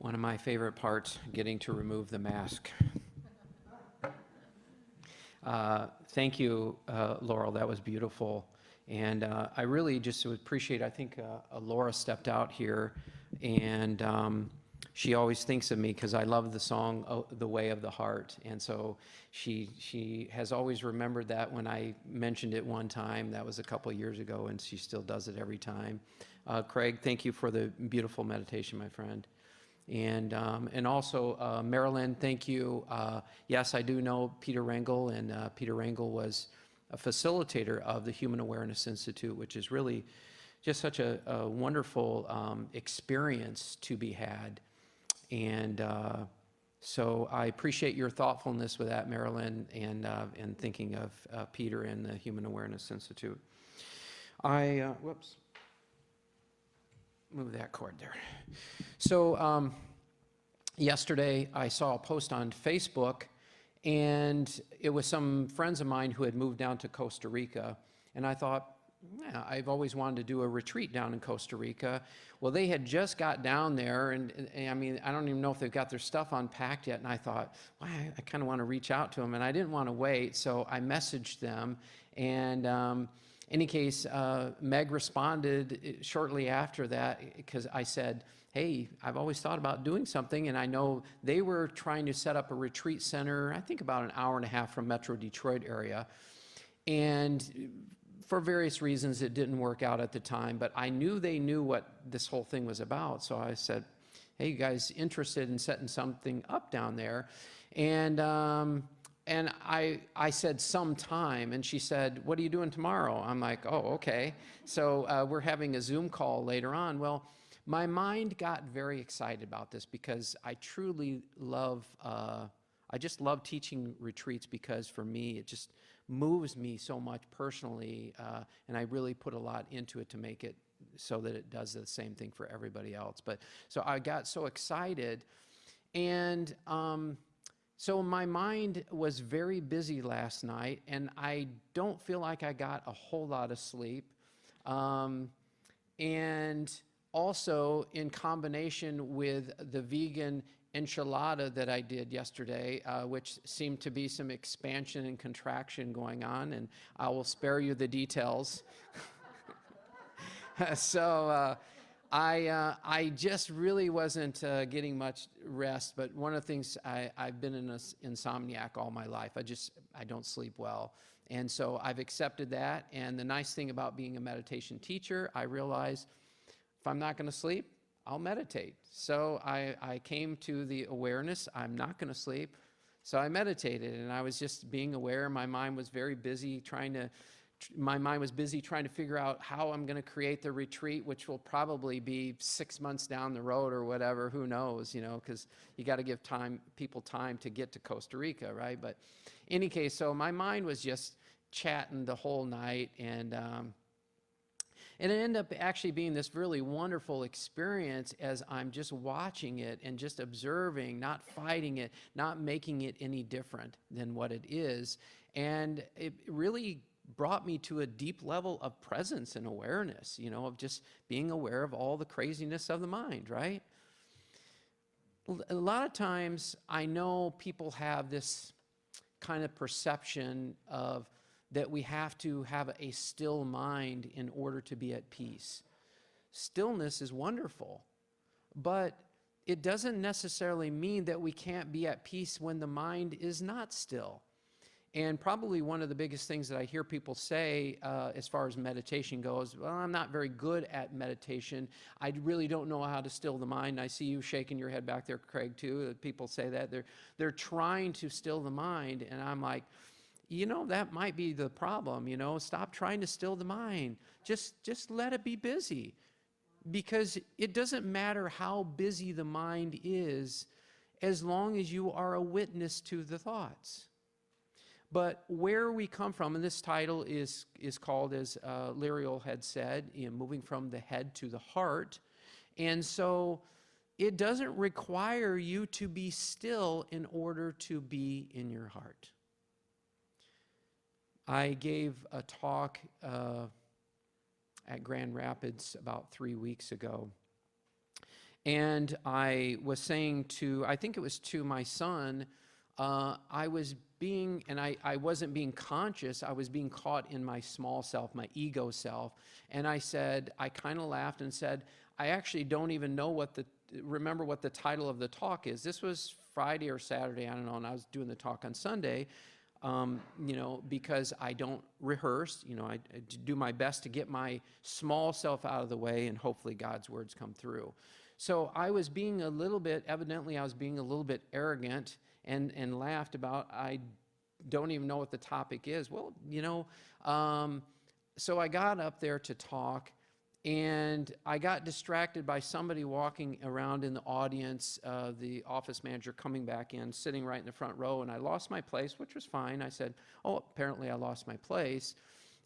One of my favorite parts, getting to remove the mask. Thank you, Laurel. That was beautiful. And I really just would appreciate, I think Laura stepped out here, and she always thinks of me because I love the song, The Way of the Heart. And so she has always remembered that when I mentioned it one time. That was a couple of years ago, and she still does it every time. Craig, thank you for the beautiful meditation, my friend. And also, Marilyn, thank you. Yes, I do know Peter Rengel, and Peter Rengel was a facilitator of the Human Awareness Institute, which is really just such a wonderful experience to be had. And so I appreciate your thoughtfulness with that, Marilyn, and thinking of Peter and the Human Awareness Institute. Whoops. Move that cord there. So yesterday I saw a post on Facebook, and it was some friends of mine who had moved down to Costa Rica, and I thought, yeah, I've always wanted to do a retreat down in Costa Rica. Well, they had just got down there, and I mean, I don't even know if they've got their stuff unpacked yet, and I thought, well, I kind of want to reach out to them, and I didn't want to wait, so I messaged them, and any case, Meg responded shortly after that, because I said, hey, I've always thought about doing something, and I know they were trying to set up a retreat center, I think about an hour and a half from Metro Detroit area, and for various reasons it didn't work out at the time, but I knew they knew what this whole thing was about, so I said, hey, you guys interested in setting something up down there? And I said sometime, and she said, what are you doing tomorrow? I'm like, oh, okay. So we're having a Zoom call later on. Well, my mind got very excited about this because I truly love, I just love teaching retreats because for me, it just moves me so much personally, and I really put a lot into it to make it so that it does the same thing for everybody else. But so I got so excited, and so my mind was very busy last night, and I don't feel like I got a whole lot of sleep. And also in combination with the vegan enchilada that I did yesterday, which seemed to be some expansion and contraction going on, and I will spare you the details. So I just really wasn't getting much rest, but one of the things, I've been an insomniac all my life. I don't sleep well. And so I've accepted that, and the nice thing about being a meditation teacher, I realize if I'm not going to sleep, I'll meditate. So I came to the awareness, I'm not going to sleep, so I meditated, and I was just being aware. My mind was very busy trying to figure out how I'm going to create the retreat, which will probably be 6 months down the road or whatever, who knows, you know, because you got to give people time to get to Costa Rica, right? But in any case, so my mind was just chatting the whole night, and it ended up actually being this really wonderful experience as I'm just watching it and just observing, not fighting it, not making it any different than what it is. And it really brought me to a deep level of presence and awareness, you know, of just being aware of all the craziness of the mind, right? A lot of times I know people have this kind of perception of that we have to have a still mind in order to be at peace. Stillness is wonderful, but it doesn't necessarily mean that we can't be at peace when the mind is not still. And probably one of the biggest things that I hear people say as far as meditation goes, well, I'm not very good at meditation. I really don't know how to still the mind. I see you shaking your head back there, Craig, too. People say that. They're trying to still the mind, and I'm like, you know, that might be the problem, you know. Stop trying to still the mind. Just let it be busy, because it doesn't matter how busy the mind is as long as you are a witness to the thoughts. But where we come from, and this title is called, as Lyriel had said, you know, moving from the head to the heart. And so it doesn't require you to be still in order to be in your heart. I gave a talk at Grand Rapids about 3 weeks ago, And I was saying I think it was to my son, I was being, and I wasn't being conscious, I was being caught in my small self, my ego self. And I kind of laughed and said, I actually don't even know remember what the title of the talk is. This was Friday or Saturday, I don't know, and I was doing the talk on Sunday, because I don't rehearse, I do my best to get my small self out of the way, and hopefully God's words come through. So I was being evidently I was being a little bit arrogant and laughed about, I don't even know what the topic is. Well, so I got up there to talk, and I got distracted by somebody walking around in the audience, the office manager coming back in, sitting right in the front row, and I lost my place, which was fine. I said, oh, apparently I lost my place.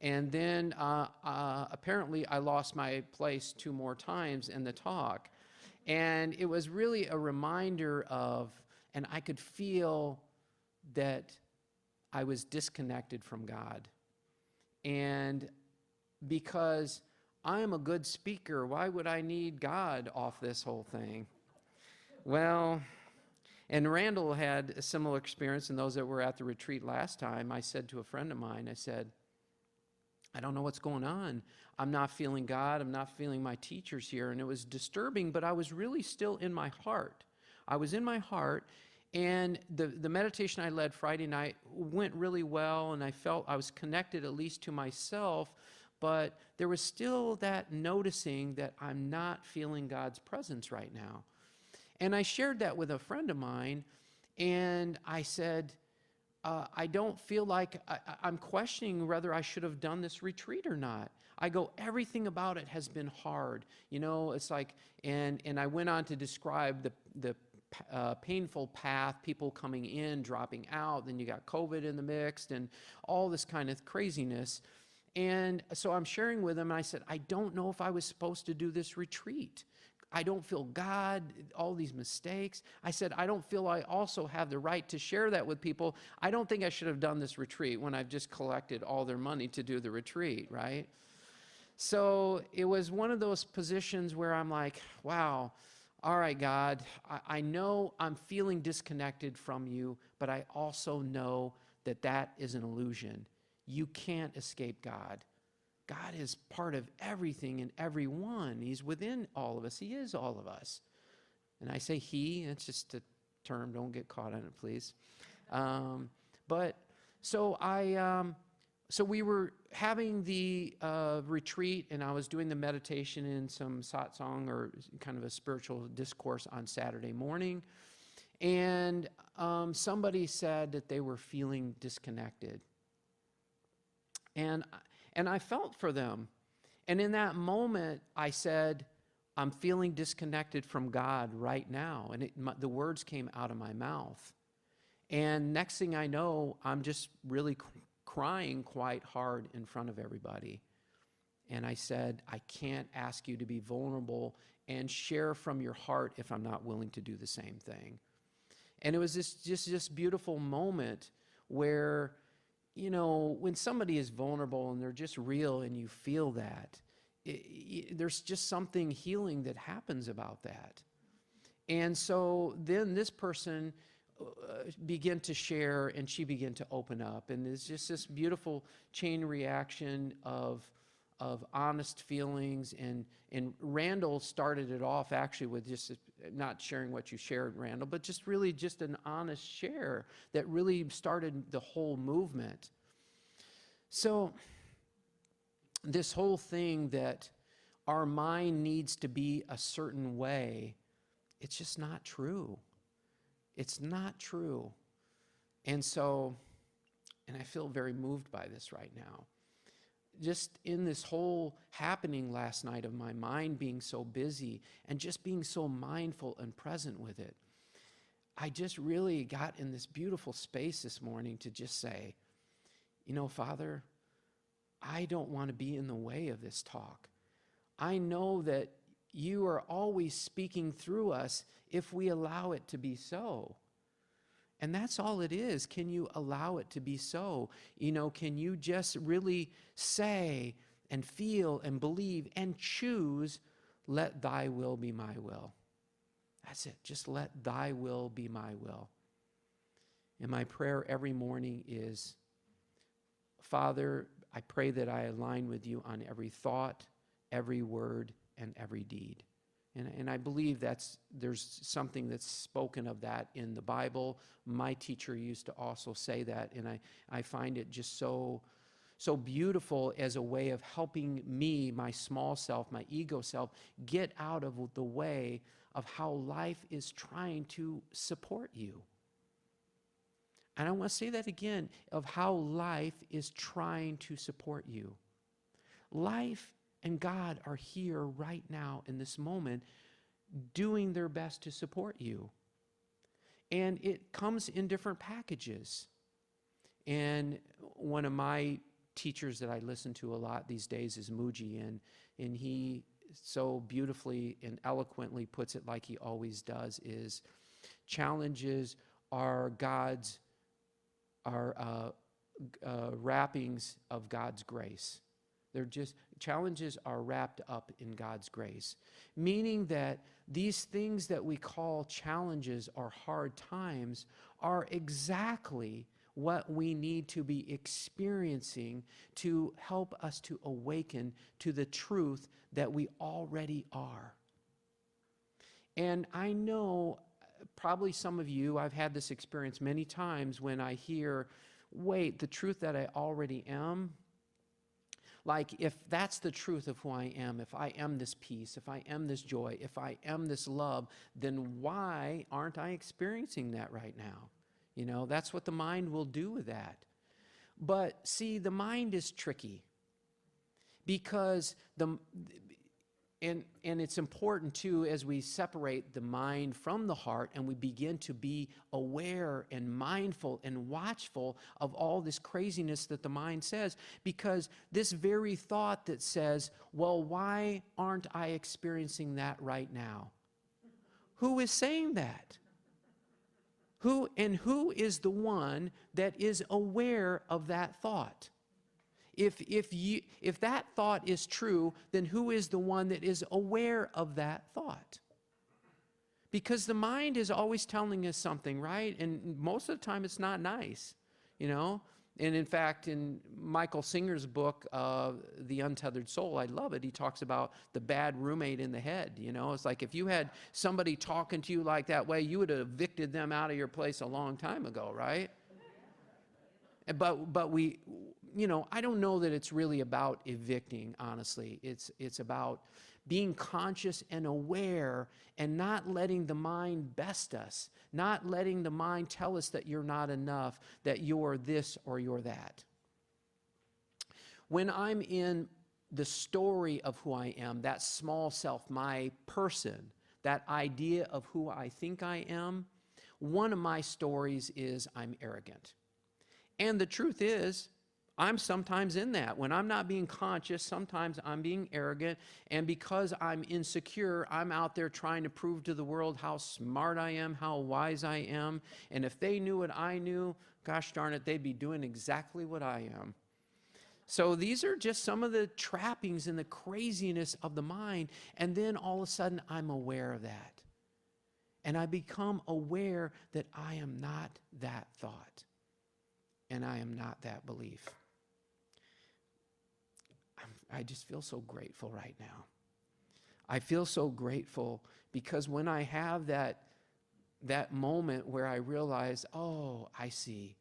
And then apparently I lost my place 2 more times in the talk. And it was really a reminder and I could feel that I was disconnected from God. And because I am a good speaker, why would I need God off this whole thing? Well, and Randall had a similar experience, and those that were at the retreat last time, I said to a friend of mine, I said, I don't know what's going on. I'm not feeling God. I'm not feeling my teachers here. And it was disturbing, but I was really still in my heart. I was in my heart, and the meditation I led Friday night went really well, and I felt I was connected at least to myself, but there was still that noticing that I'm not feeling God's presence right now. And I shared that with a friend of mine, and I said, I don't feel like, I'm questioning whether I should have done this retreat or not. I go, everything about it has been hard. It's like, and I went on to describe the painful path, people coming in, dropping out, then you got COVID in the mix, and all this kind of craziness. And so I'm sharing with him, and I said, I don't know if I was supposed to do this retreat. I don't feel God, all these mistakes. I said, I don't feel I also have the right to share that with people. I don't think I should have done this retreat when I've just collected all their money to do the retreat, right? So it was one of those positions where I'm like, wow, all right, God, I know I'm feeling disconnected from you, but I also know that that is an illusion. You can't escape God. God is part of everything and everyone. He's within all of us. He is all of us. And I say he, it's just a term. Don't get caught on it, please. So we were having the retreat, and I was doing the meditation in some satsang, or kind of a spiritual discourse, on Saturday morning. And somebody said that they were feeling disconnected. And I felt for them. And in that moment, I said, I'm feeling disconnected from God right now. And the words came out of my mouth. And next thing I know, I'm just really crying quite hard in front of everybody. And I said, I can't ask you to be vulnerable and share from your heart if I'm not willing to do the same thing. And it was just this beautiful moment where, when somebody is vulnerable and they're just real and you feel that, there's just something healing that happens about that. And so then this person began to share, and she began to open up. And it's just this beautiful chain reaction of honest feelings. And Randall started it off actually with just not sharing what you shared, Randall, but just really just an honest share that really started the whole movement. So this whole thing that our mind needs to be a certain way, it's just not true. It's not true. And I feel very moved by this right now. Just in this whole happening last night of my mind being so busy and just being so mindful and present with it, I just really got in this beautiful space this morning to just say, Father, I don't want to be in the way of this talk. I know that you are always speaking through us if we allow it to be so. And that's all it is. Can you allow it to be so? Can you just really say and feel and believe and choose, let thy will be my will? That's it. Just let thy will be my will. And my prayer every morning is, Father, I pray that I align with you on every thought, every word, and every deed. And I believe there's something that's spoken of that in the Bible. My teacher used to also say that, and I find it just so beautiful as a way of helping me, my small self, my ego self, get out of the way of how life is trying to support you. And I want to say that again, of how life is trying to support you. Life and God are here right now in this moment doing their best to support you. And it comes in different packages. And one of my teachers that I listen to a lot these days is Muji, and he so beautifully and eloquently puts it, like he always does, is challenges are wrappings of God's grace. They're just, challenges are wrapped up in God's grace. Meaning that these things that we call challenges or hard times are exactly what we need to be experiencing to help us to awaken to the truth that we already are. And I know probably some of you, I've had this experience many times when I hear, wait, the truth that I already am, like if that's the truth of who I am, if I am this peace, if I am this joy, if I am this love, then why aren't I experiencing that right now? You know, that's what the mind will do with that. But see, the mind is tricky because and it's important too, as we separate the mind from the heart and we begin to be aware and mindful and watchful of all this craziness that the mind says, because this very thought that says, well, why aren't I experiencing that right now? Who is saying that? Who is the one that is aware of that thought? If that thought is true, then who is the one that is aware of that thought? Because the mind is always telling us something, right? And most of the time it's not nice, you know? And in fact, in Michael Singer's book, The Untethered Soul, I love it. He talks about the bad roommate in the head, you know? It's like if you had somebody talking to you like that way, you would have evicted them out of your place a long time ago, right? But we, you know, I don't know that it's really about evicting, honestly. It's about being conscious and aware and not letting the mind best us, not letting the mind tell us that you're not enough, that you're this or you're that. When I'm in the story of who I am, that small self, my person, that idea of who I think I am, one of my stories is I'm arrogant. And the truth is, I'm sometimes in that. When I'm not being conscious, sometimes I'm being arrogant. And because I'm insecure, I'm out there trying to prove to the world how smart I am, how wise I am. And if they knew what I knew, gosh darn it, they'd be doing exactly what I am. So these are just some of the trappings and the craziness of the mind. And then all of a sudden, I'm aware of that. And I become aware that I am not that thought. And I am not that belief. I just feel so grateful right now. I feel so grateful because when I have that moment where I realize, oh, I see,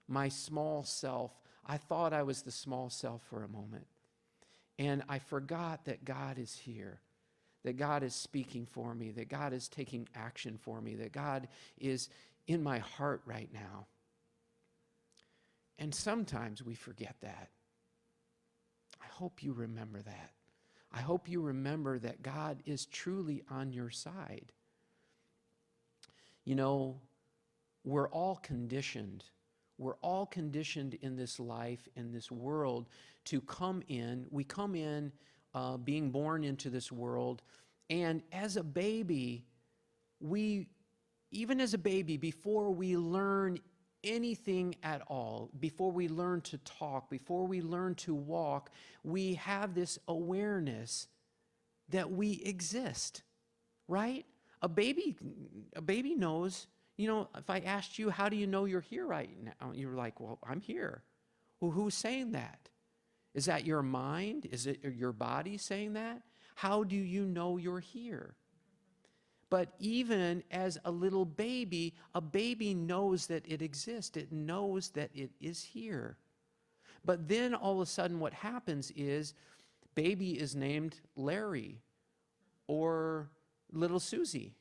my small self, I thought I was the small self for a moment. And I forgot that God is here, that God is speaking for me, that God is taking action for me, that God is in my heart right now. And sometimes we forget that. I hope you remember that. I hope you remember that God is truly on your side. You know, we're all conditioned. We're all conditioned in this life, in this world, to come in. We come in being born into this world. And as a baby, even as a baby, before we learn anything at all, before we learn to talk, before we learn to walk, we have this awareness that we exist, right? A baby knows, if I asked you, how do you know you're here right now? You're like, well, I'm here. Well, who's saying that? Is that your mind? Is it your body saying that? How do you know you're here? But even as a little baby, a baby knows that it exists. It knows that it is here. But then all of a sudden what happens is baby is named Larry or little Susie.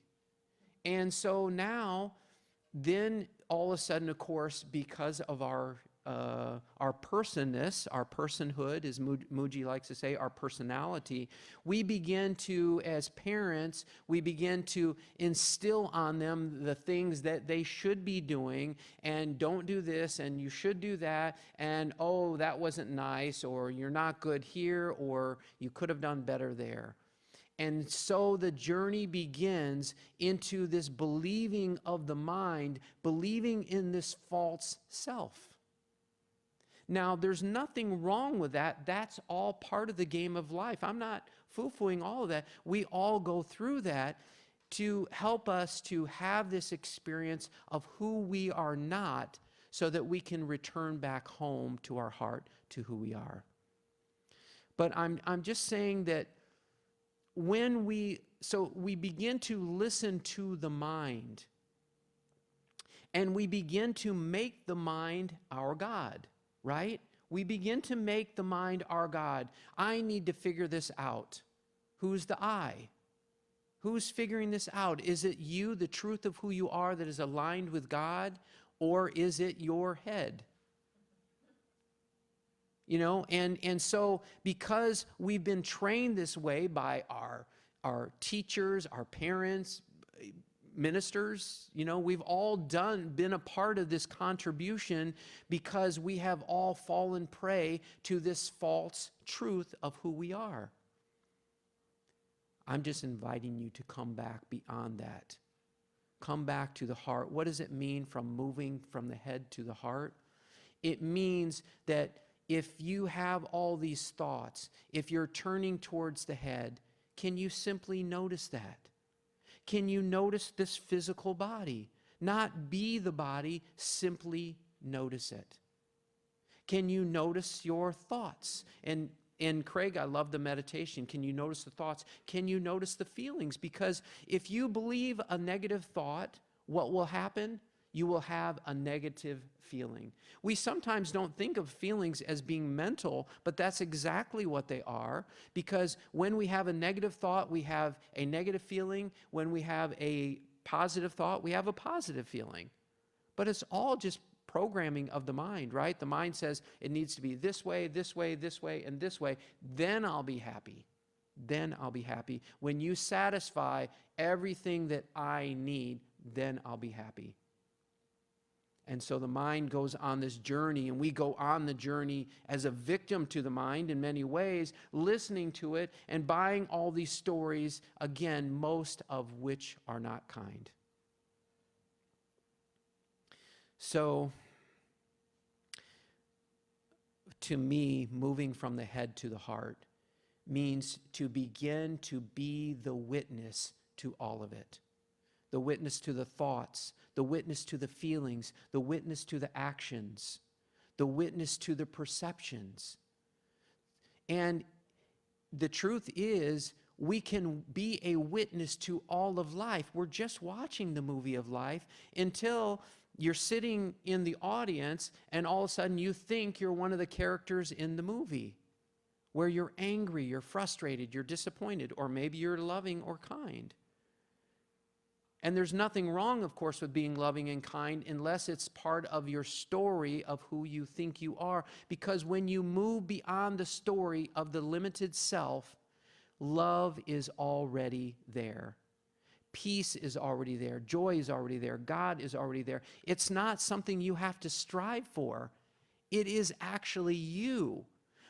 And so now, then all of a sudden, of course, because of our personness, our personhood, as Muji likes to say, our personality, we begin to, as parents, we begin to instill on them the things that they should be doing, and don't do this, and you should do that, and oh, that wasn't nice, or you're not good here, or you could have done better there. And so the journey begins into this believing of the mind, believing in this false self. Now, there's nothing wrong with that. That's all part of the game of life. I'm not foo-fooing all of that. We all go through that to help us to have this experience of who we are not, so that we can return back home to our heart, to who we are. But I'm just saying that when we begin to listen to the mind, and we begin to make the mind our God, right? We begin to make the mind our God. I need to figure this out. Who's the I? Who's figuring this out? Is it you, the truth of who you are, that is aligned with God, or is it your head? And so because we've been trained this way by our teachers, our parents, ministers, we've all been a part of this contribution, because we have all fallen prey to this false truth of who we are. I'm just inviting you to come back beyond that. Come back to the heart. What does it mean from moving from the head to the heart? It means that if you have all these thoughts, if you're turning towards the head, can you simply notice that? Can you notice this physical body? Not be the body, simply notice it. Can you notice your thoughts? And Craig, I love the meditation. Can you notice the thoughts? Can you notice the feelings? Because if you believe a negative thought, what will happen? You will have a negative feeling. We sometimes don't think of feelings as being mental, but that's exactly what they are, because when we have a negative thought, we have a negative feeling. When we have a positive thought, we have a positive feeling. But it's all just programming of the mind, right? The mind says it needs to be this way, this way, this way, and this way. Then I'll be happy. Then I'll be happy. When you satisfy everything that I need, then I'll be happy. And so the mind goes on this journey, and we go on the journey as a victim to the mind in many ways, listening to it and buying all these stories, again, most of which are not kind. So, to me, moving from the head to the heart means to begin to be the witness to all of it. The witness to the thoughts, the witness to the feelings, the witness to the actions, the witness to the perceptions. And the truth is, we can be a witness to all of life. We're just watching the movie of life until you're sitting in the audience and all of a sudden you think you're one of the characters in the movie, where you're angry, you're frustrated, you're disappointed, or maybe you're loving or kind. And there's nothing wrong, of course, with being loving and kind unless it's part of your story of who you think you are. Because when you move beyond the story of the limited self, love is already there. Peace is already there. Joy is already there. God is already there. It's not something you have to strive for. It is actually you.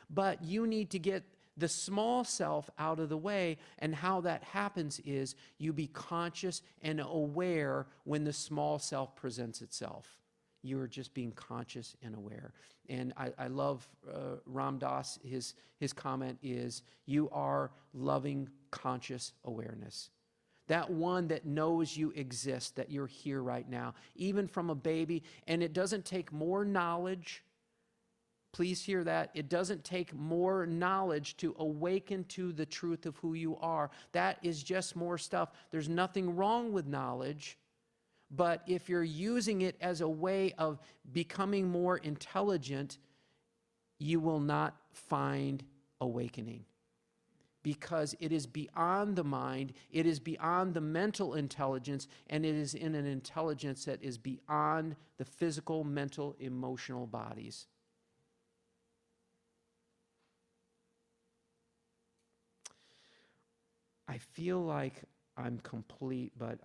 But you need to get the small self out of the way, and how that happens is you be conscious and aware when the small self presents itself. You are just being conscious and aware. And I love Ram Dass, his comment is, you are loving conscious awareness. That one that knows you exist, that you're here right now, even from a baby. And it doesn't take more knowledge. Please hear that. It doesn't take more knowledge to awaken to the truth of who you are. That is just more stuff. There's nothing wrong with knowledge, but if you're using it as a way of becoming more intelligent, you will not find awakening, because it is beyond the mind, it is beyond the mental intelligence, and it is in an intelligence that is beyond the physical, mental, emotional bodies. I feel like I'm complete, but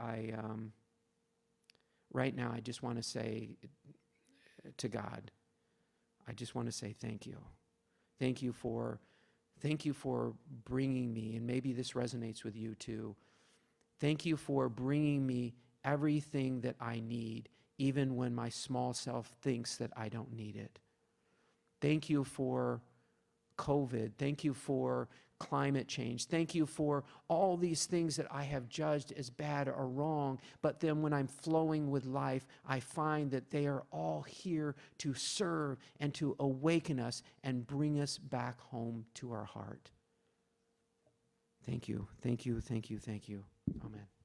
right now I just want to say to God, I just want to say thank you. Thank you for bringing me, and maybe this resonates with you too. Thank you for bringing me everything that I need, even when my small self thinks that I don't need it. Thank you for COVID. Thank you for climate change. Thank you for all these things that I have judged as bad or wrong, but then when I'm flowing with life, I find that they are all here to serve and to awaken us and bring us back home to our heart. Thank you, thank you, thank you, thank you. Amen.